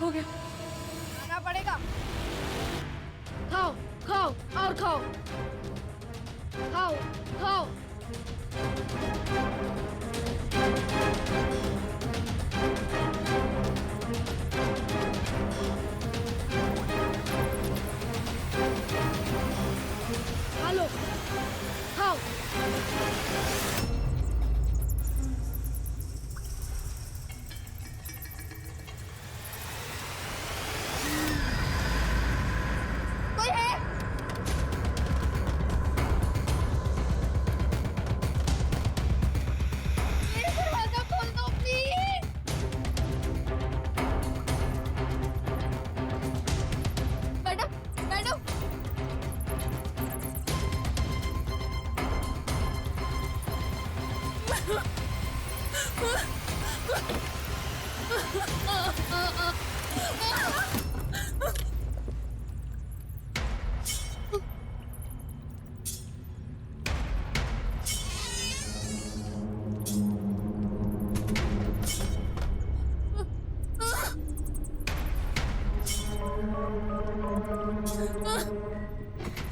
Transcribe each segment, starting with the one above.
हो गया। खाना पड़ेगा। खाओ खाओ और खाओ, खाओ खाओ। खा लो, खाओ। कोई है? मेरे दरवाजा खोल दो प्लीज। मैडम मैडम,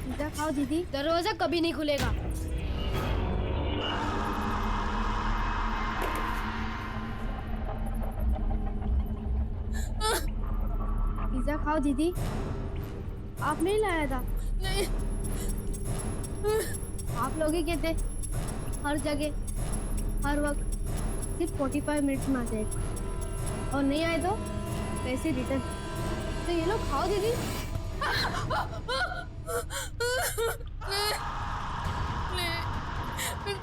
पिज्जा खाओ दीदी, दरवाजा कभी नहीं खुलेगा। पिज्जा खाओ दीदी, आप नहीं लाया था? नहीं। आप लोग ही कहते हर जगह हर वक्त सिर्फ 45 मिनट्स में आ जाएगा, और नहीं आए तो पैसे रिटर्न। तो ये लोग खाओ दीदी।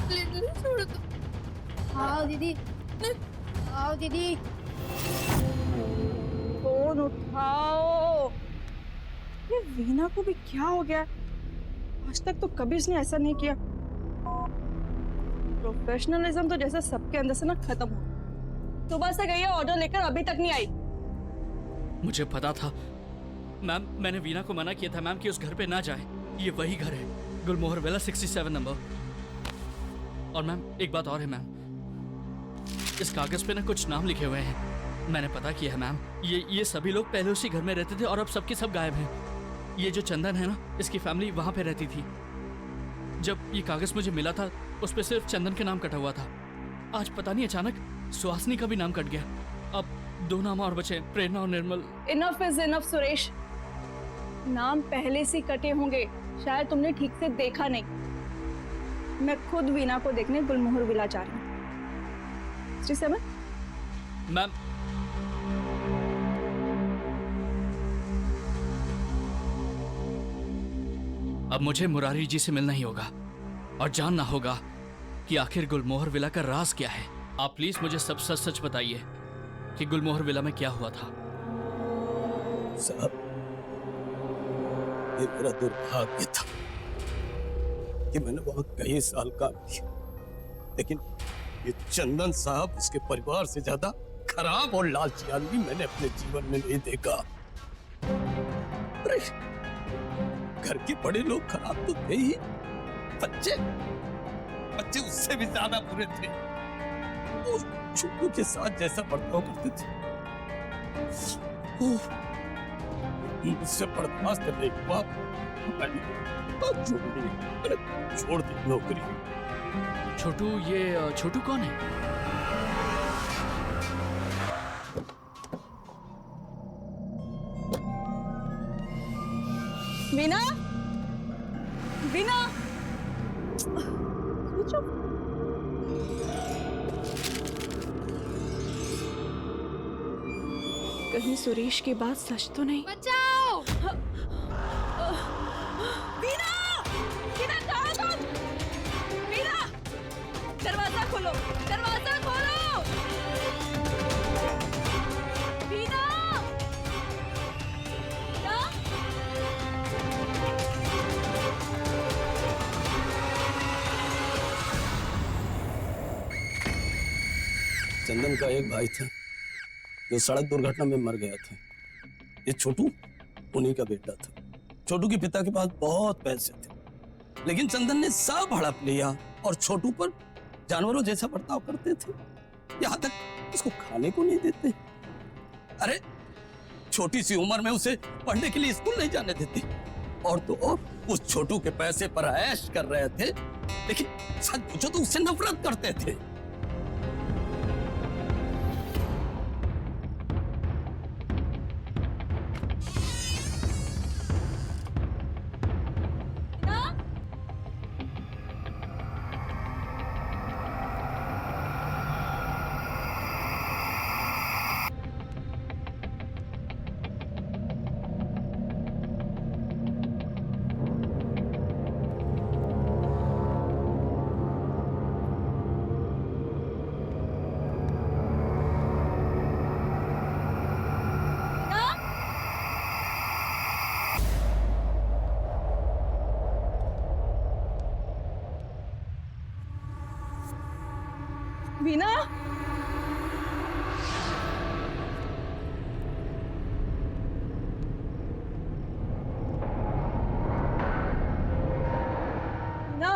प्लीज छोड़ दो। खाओ दीदी, खाओ दीदी। फोन उठाओ। ये वीना को भी क्या हो गया? आज तक तो कभी इसने ऐसा नहीं किया। प्रोफेशनलिज्म तो जैसे सबके अंदर से ना खत्म हो। सुबह से गई है ऑर्डर लेकर, अभी तक नहीं आई। मुझे पता था मैम, मैंने वीना को मना किया था मैम कि उस घर पे ना जाए। ये वही घर है, गुलमोहर विला 67 नंबर। और मैम एक बात और है मैम, इस कागज पे ना कुछ नाम लिखे हुए हैं। मैंने पता किया है मैम, ये सभी लोग पहले उसी घर में रहते थे और अब सबके सब गायब हैं। ये जो चंदन है ना, इसकी फैमिली वहां पे रहती थी। जब ये कागज मुझे मिला था उस पे सिर्फ चंदन के नाम कटा हुआ था। आज पता नहीं अचानक सुहासनी का भी नाम कट गया। अब 2 नाम और बचे, प्रेरणा और Nirmal. Enough is enough Suresh. नाम पहले से कटे होंगे, शायद तुमने ठीक से देखा नहीं। मैं खुद वीना को देखने गुलमोहर विला जा रही हूँ। 67 मैम अब मुझे मुरारी जी से मिलना ही होगा और जानना होगा कि आखिर गुलमोहर विला का राज क्या है। आप प्लीज मुझे सब सच सच बताइए कि गुलमोहर विला में क्या हुआ था। साहब, ये मेरा दुर्भाग्य था कि मैंने वहां कई साल काम किया, लेकिन ये चंदन साहब, इसके परिवार से ज्यादा खराब और लालची आदमी मैंने अपने जीवन में नहीं देखा। अरे घर के बड़े लोग खराब तो थे ही, बच्चे उससे भी ज्यादा बुरे थे। वो छोटू के साथ जैसा बर्ताव करते थे, मुझसे बर्दाश्त करने के बाद छोड़ दी नौकरी। छोटू, ये छोटू कौन है? Veena, Veena, switch off. कहीं सुरेश की बात सच तो नहीं? बचाओ! वीना, वीना कहाँ तुम? वीना, दरवाजा खोलो, दरवाजा खोलो। वीना, वीना, चंदन का एक भाई था जो सड़क दुर्घटना में मर गया था। ये छोटू उन्हीं का बेटा था। छोटू के पिता के पास बहुत पैसे थे, लेकिन चंदन ने सब हड़प लिया और छोटू पर जानवरों जैसा बर्ताव करते थे। यहाँ तक उसको खाने को नहीं देते। अरे छोटी सी उम्र में उसे पढ़ने के लिए स्कूल नहीं जाने देती। और तो और उस छोटू के पैसे पर ऐश कर रहे थे, लेकिन सच पूछो तो उससे नफरत करते थे। वीना, वीना,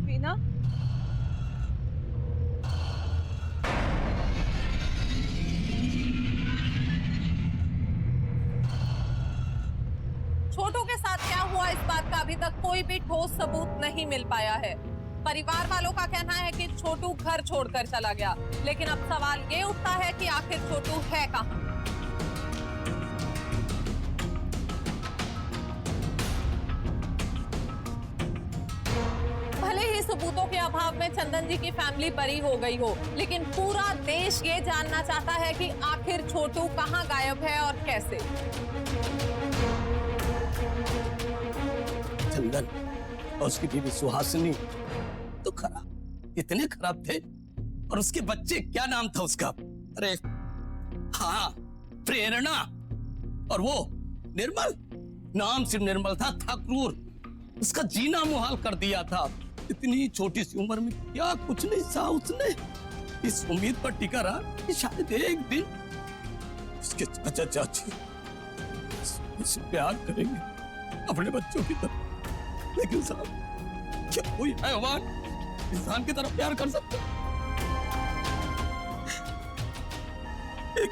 वीना, छोटू के साथ क्या हुआ इस बात का अभी तक कोई भी ठोस सबूत नहीं मिल पाया है। परिवार वालों का कहना है कि छोटू घर छोड़कर चला गया, लेकिन अब सवाल ये उठता है कि आखिर छोटू है कहाँ। भले ही सबूतों के अभाव में चंदन जी की फैमिली बरी हो गई हो, लेकिन पूरा देश ये जानना चाहता है कि आखिर छोटू कहाँ गायब है और कैसे। चंदन और उसकी बीवी सुहासिनी तो खराब, इतने खराब थे। और उसके बच्चे, क्या नाम था उसका? अरे हाँ, प्रेरणा। और वो निर्मल, नाम सिर्फ निर्मल था क्रूर। उसका जीना मुहाल कर दिया था। इतनी छोटी सी उम्र में क्या कुछ नहीं सहा उसने। इस उम्मीद पर टिका रहा कि शायद एक दिन उसके चाचा चाची उससे प्यार करेंगे अपने बच्चों की तरह। लेकिन साहब, क्या कोई हैवान इंसान की तरह प्यार कर सकता? एक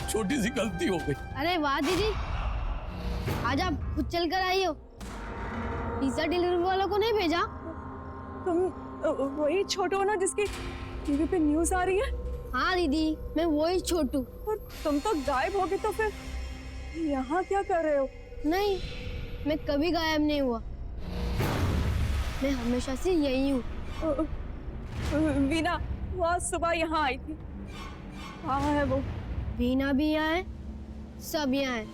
छोटी सी गलती हो गई। अरे वाह दीदी, आज आप खुद चल कर आई हो। पिज्जा डिलीवरी वालों को नहीं भेजा? तुम वही छोटू हो ना जिसकी टीवी पे न्यूज आ रही है? हाँ दीदी, मैं वही छोटू। और तुम तो गायब हो गए, तो फिर यहाँ क्या कर रहे हो? नहीं, मैं कभी गायब नहीं हुआ। मैं हमेशा से यही हूँ। वीना वो आज सुबह यहाँ आई थी। कहाँ है वो? वीना भी यहाँ है, सब यहाँ है।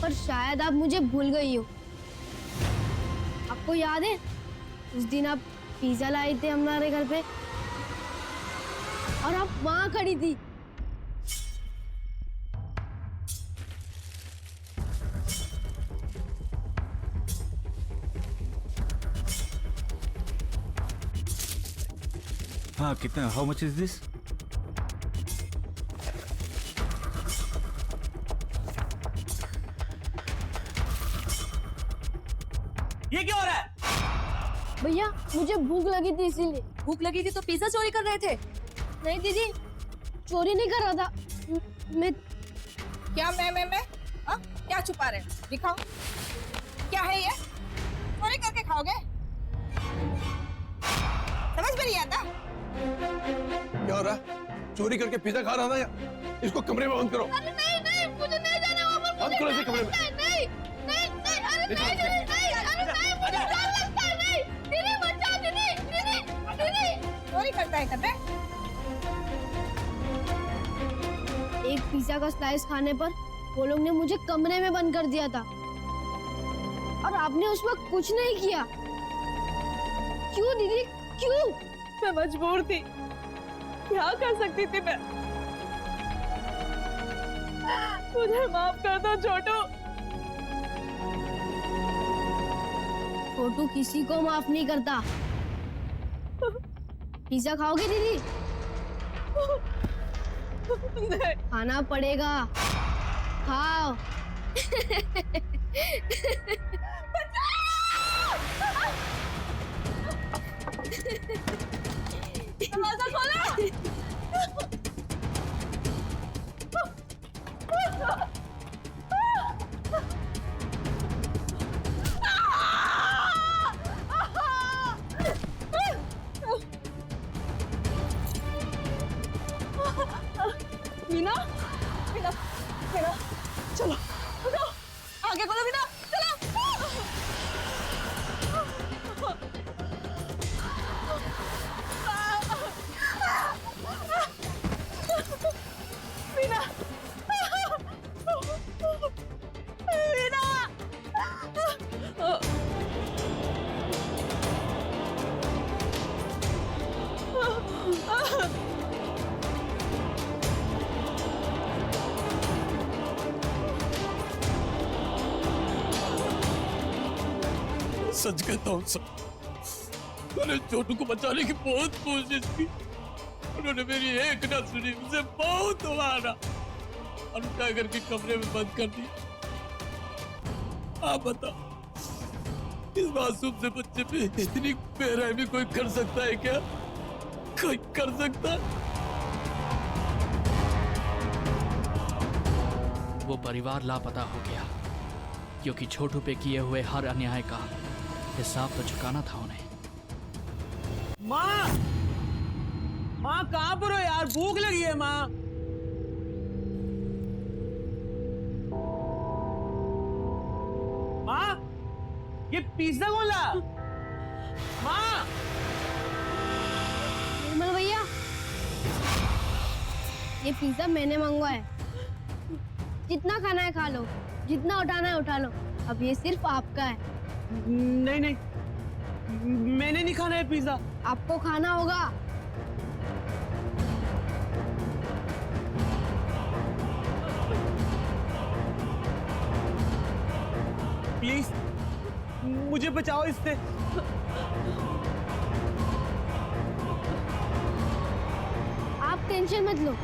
पर शायद आप मुझे भूल गई हो। आपको याद है उस दिन आप पिज्जा लाए थे हमारे घर पे और आप वहां खड़ी थी। हाँ, कितना? How much is this? ये क्या हो रहा है? भैया मुझे भूख लगी थी इसीलिए। भूख लगी थी तो पिज्जा चोरी कर रहे थे? नहीं दीदी, चोरी नहीं कर रहा था मैं। क्या मैं? हाँ? क्या छुपा रहे? दिखाओ, क्या है ये? चोरी करके खाओगे? समझ में नहीं आता? क्या हो रहा है? चोरी करके पिज्जा खा रहा था या? इसको कमरे में बंद करो। अरे नहीं, मुझे नहीं जाना वहाँ पर। बंद करो इसे कमरे में। नहीं, अरे मुझे डर लगता है। नहीं, दीदी बचाओ, दीदी। चोरी करता है करते? एक पिज्जा का स्लाइस खाने पर वो लोग ने मुझे कमरे में बंद कर दिया था और आपने उस वक्त कुछ नहीं किया। क्यों दीदी, क्यों? मैं मजबूर थी, क्या कर सकती थी मैं? मुझे माफ कर दो छोटू। छोटू किसी को माफ नहीं करता। पिज्जा खाओगे दीदी? नहीं। खाना पड़ेगा, खाओ। दरवाजा खोलो। मीना, मीना, मीना, चलो, उठो, आगे खोलो मीना, चलो। मीना, मीना। सच कहता हूँ सर, मैंने छोटू को बचाने की बहुत कोशिश की। उन्होंने मेरी एक ना सुनी, मुझे बहुत मारा और उठा करके कमरे में बंद कर दिया। आप बताओ, इस मासूम से बच्चे पे इतनी बेरहमी कोई कर सकता है क्या? कोई कर सकता है? वो परिवार लापता हो गया क्योंकि छोटू पे किए हुए हर अन्याय का हिसाब तो चुकाना था उन्हें। माँ, माँ कहाँ पर हो यार? भूख लगी है माँ। माँ, ये पिज्जा कौन ला? माँ, निर्मल भैया, ये पिज्जा मैंने मंगवाया है। जितना खाना है खा लो, जितना उठाना है उठा लो। अब ये सिर्फ आपका है। नहीं नहीं, मैंने नहीं खाना है पिज्जा। आपको खाना होगा। प्लीज मुझे बचाओ इससे। आप टेंशन मत लो,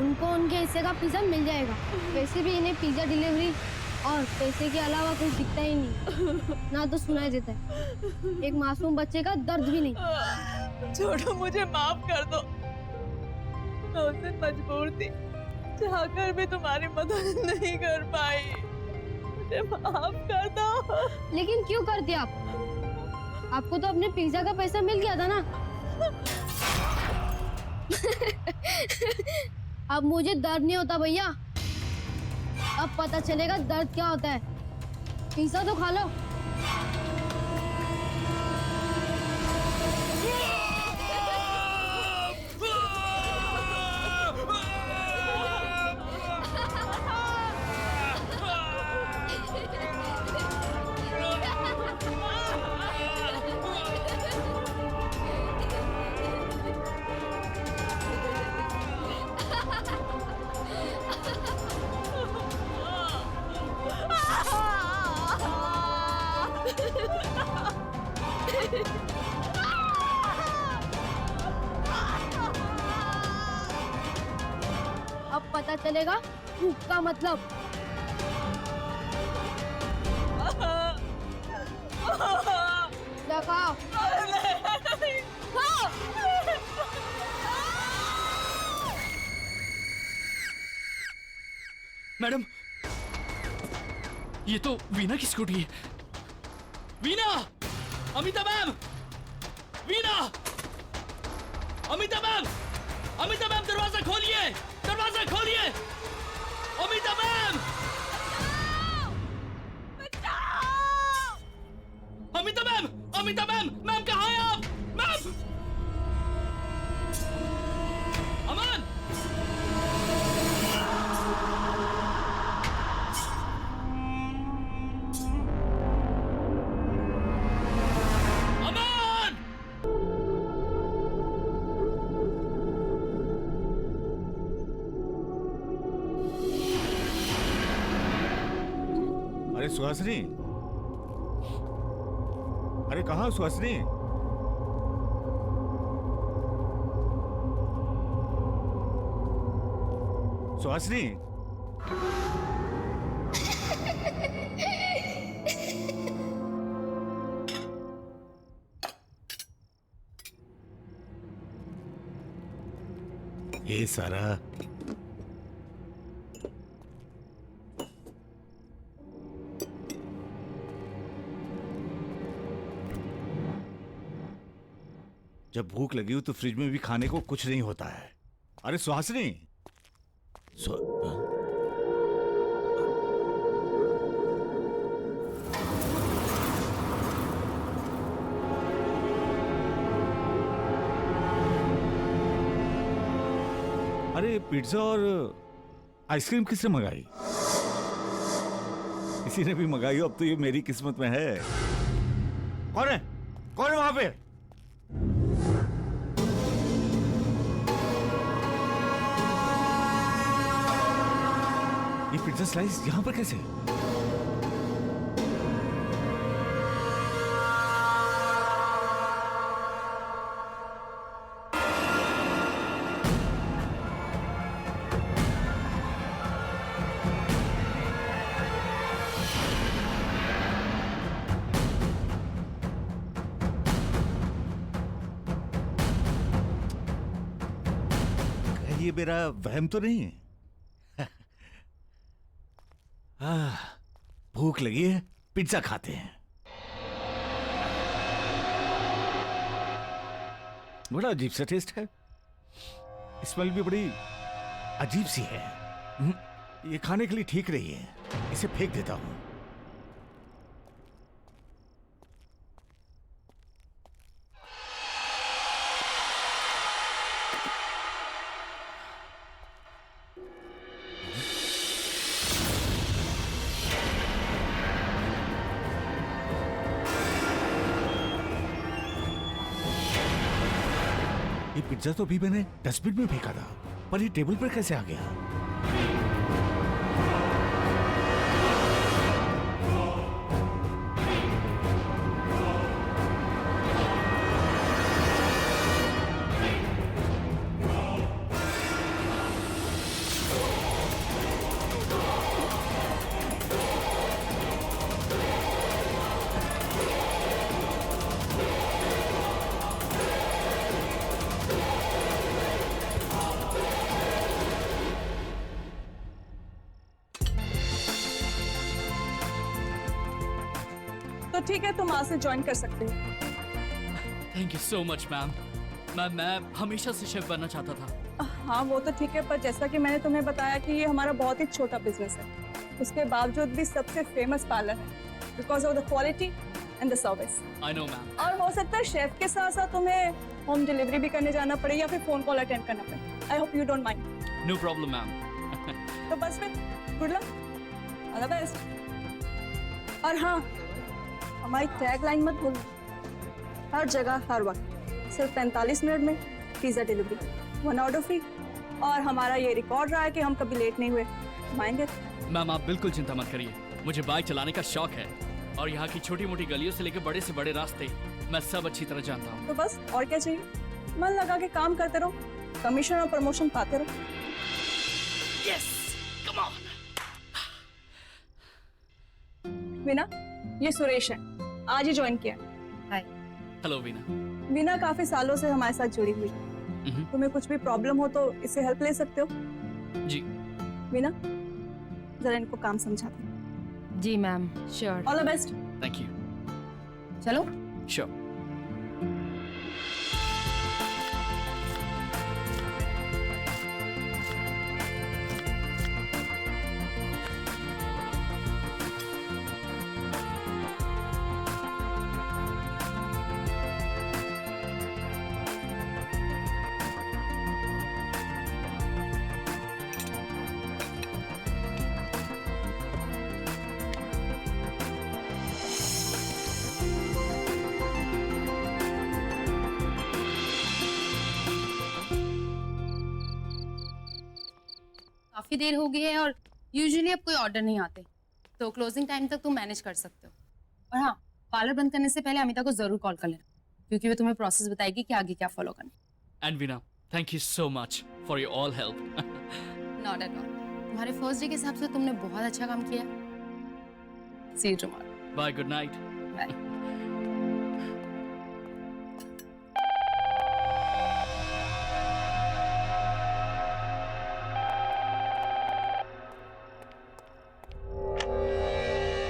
उनको उनके हिस्से का पिज्जा मिल जाएगा। वैसे भी इन्हें पिज्जा डिलीवरी और पैसे के अलावा कुछ दिखता ही नहीं, ना तो सुनाई देता है। एक मासूम बच्चे का दर्द भी नहीं। छोड़ो, मुझे माफ कर दो। मैं उस दिन मजबूर थी, चाहकर भी तुम्हारी मदद नहीं कर पाई। मुझे माफ कर दो। लेकिन क्यों करते आप? आपको तो अपने पिज्जा का पैसा मिल गया था ना। अब मुझे दर्द नहीं होता भैया। अब पता चलेगा दर्द क्या होता है। पिज्जा तो खा लो। अब पता चलेगा भूख का मतलब। खाओ। मैडम, ये तो वीना की स्कूटी है। Veena! Amita ma'am! Veena! Amita ma'am! Amita ma'am, दरवाजा खोलिए! दरवाजा खोलिए! Amita ma'am! Amita ma'am! Amita ma'am! Ma'am कहाँ हैं आप? मैम! अमन! अमन! अरे सुहासिनी, अरे कहाँ हो सुहासिनी? सुहासिनी, ये सारा जब भूख लगी हो तो फ्रिज में भी खाने को कुछ नहीं होता है। अरे सुहासिनी, अरे पिज्जा और आइसक्रीम किसने मंगाई? किसी ने भी मंगाई हो, अब तो ये मेरी किस्मत में है। कौन है? कौन है वहां पे? ये पिज्जा स्लाइस यहां पर कैसे? ये मेरा वहम तो नहीं है? भूख लगी है, पिज्जा खाते हैं। बड़ा अजीब सा टेस्ट है, स्मेल भी बड़ी अजीब सी है। ये खाने के लिए ठीक नहीं है, इसे फेंक देता हूं। ये पिज्जा तो अभी मैंने डस्टबिन में फेंका था, पर ये टेबल पर कैसे आ गया? तो ठीक है, तुम आज से ज्वाइन कर सकते हो। Thank you so much ma'am. मैं हमेशा से शेफ बनना चाहता था। हाँ वो तो ठीक है, पर जैसा कि मैंने तुम्हें बताया कि ये हमारा बहुत ही छोटा बिजनेस है, उसके बावजूद भी सबसे फेमस पार्लर है because of the quality and the service. I know ma'am. और हो सकता है शेफ के साथ साथ तुम्हें होम डिलीवरी भी करने जाना पड़े या फिर फोन कॉल अटेंड करना पड़े। I hope you don't mind. No problem ma'am. तो बस फिर good luck, all the best. और हाँ, हमारी टैग लाइन मत भूलना, हर जगह हर वक्त सिर्फ 45 मिनट में पिज्जा डिलीवरी, 1 ऑर्डर फ्री। और हमारा ये रिकॉर्ड रहा है कि हम कभी लेट नहीं हुए। Mind it? मैम आप बिल्कुल चिंता मत करिए, मुझे बाइक चलाने का शौक है और यहाँ की छोटी मोटी गलियों से लेकर बड़े से बड़े रास्ते मैं सब अच्छी तरह जानता हूँ। तो बस और क्या चाहिए, मन लगा के काम करते रहो, कमीशन और प्रमोशन पाते रहो। Yes, come on. वीना, ये सुरेश है, आज ही ज्वाइन किया। हेलो वीना। वीना काफी सालों से हमारे साथ जुड़ी हुई है। तुम्हें कुछ भी प्रॉब्लम हो तो इससे हेल्प ले सकते हो। जी। वीना, जरा इनको काम समझाते हैं। जी ma'am, sure. All the best. Thank you. चलो। श्योर। काफी देर हो गई है और यूजुअली अब कोई ऑर्डर नहीं आते, तो क्लोजिंग टाइम तक तुम मैनेज कर सकते हो। और हाँ, पार्लर बंद करने से पहले अमिता को जरूर कॉल कर लेना, क्योंकि वो तुम्हें प्रोसेस बताएगी कि आगे क्या फॉलो करना है। And Veena, thank you so much for your all help. Not at all. तुम्हारे फर्स्ट डे के हिसाब से तुमने बहुत अच्छा काम किया। See you tomorrow. Bye, good night. Bye.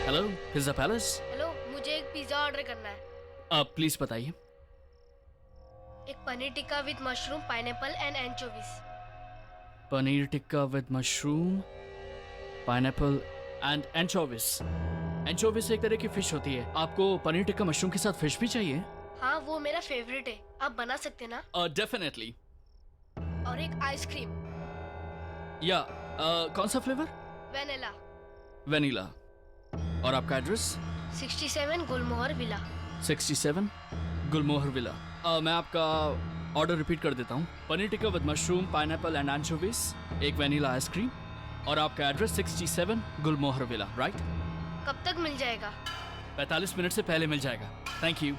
Hello, pizza palace. Hello, मुझे एक पिज्जा ऑर्डर करना है। आप प्लीज बताइए। एक paneer tikka with mushroom, pineapple and anchovies. Paneer tikka with mushroom, pineapple and anchovies. Anchovies एक तरह की फिश होती है। आपको पनीर टिक्का मशरूम के साथ फिश भी चाहिए? हाँ, वो मेरा फेवरेट है। आप बना सकते ना? डेफिनेटली। और एक आइसक्रीम। या कौन सा फ्लेवर? वेनिला। वेनिला। और आपका address? 67 Gulmohar villa. 67 Gulmohar villa. मैं आपका ऑर्डर रिपीट कर देता हूँ। Paneer tikka with mushroom, pineapple and anchovies, एक वेनिला आइसक्रीम, और आपका एड्रेस 67 गुलमोहर विला, राइट? कब तक मिल जाएगा? 45 मिनट से पहले मिल जाएगा। Thank you.